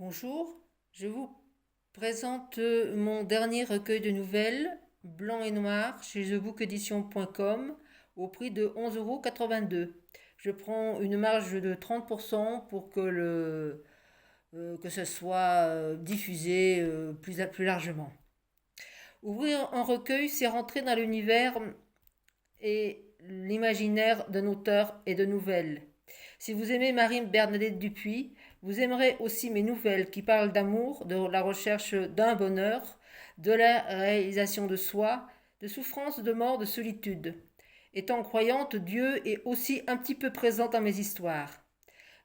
Bonjour, je vous présente mon dernier recueil de nouvelles, blanc et noir, chez thebookedition.com, au prix de 11,82 €. Je prends une marge de 30% pour que, que ce soit diffusé plus largement. Ouvrir un recueil, c'est rentrer dans l'univers et l'imaginaire d'un auteur et de nouvelles. Si vous aimez Marie-Bernadette Dupuis, vous aimerez aussi mes nouvelles qui parlent d'amour, de la recherche d'un bonheur, de la réalisation de soi, de souffrance, de mort, de solitude. Étant croyante, Dieu est aussi un petit peu présent dans mes histoires.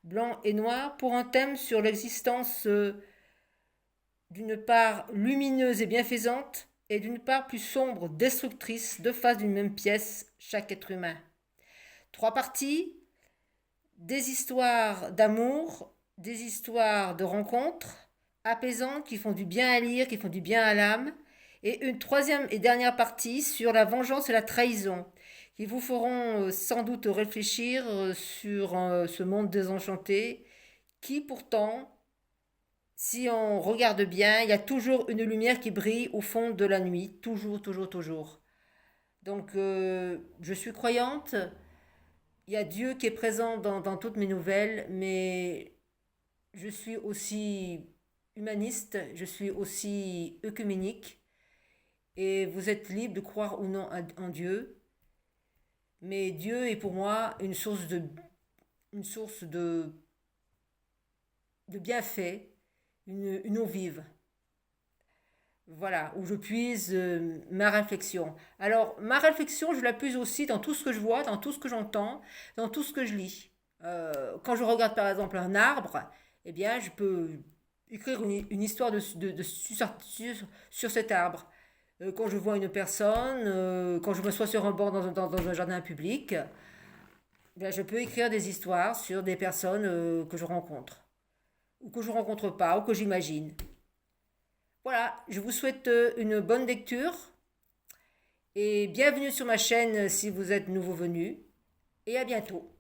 Blanc et noir pour un thème sur l'existence d'une part lumineuse et bienfaisante et d'une part plus sombre, destructrice, deux faces d'une même pièce, chaque être humain. Trois parties, des histoires d'amour, des histoires de rencontres, apaisantes qui font du bien à lire, qui font du bien à l'âme, et une troisième et dernière partie sur la vengeance et la trahison, qui vous feront sans doute réfléchir sur ce monde désenchanté, qui pourtant, si on regarde bien, il y a toujours une lumière qui brille au fond de la nuit, toujours, toujours, toujours. Donc, je suis croyante, il y a Dieu qui est présent dans toutes mes nouvelles, mais je suis aussi humaniste, je suis aussi œcuménique, et vous êtes libre de croire ou non en Dieu, mais Dieu est pour moi une source de bienfaits, une eau vive. Voilà, où je puise ma réflexion. Alors, ma réflexion, je la puise aussi dans tout ce que je vois, dans tout ce que j'entends, dans tout ce que je lis. Quand je regarde par exemple un arbre, eh bien, je peux écrire une histoire sur cet arbre. Quand je vois une personne, quand je m'assois sur un banc dans un jardin public, eh bien, je peux écrire des histoires sur des personnes que je rencontre, ou que je rencontre pas, ou que j'imagine. Voilà, je vous souhaite une bonne lecture et bienvenue sur ma chaîne si vous êtes nouveau venu et à bientôt.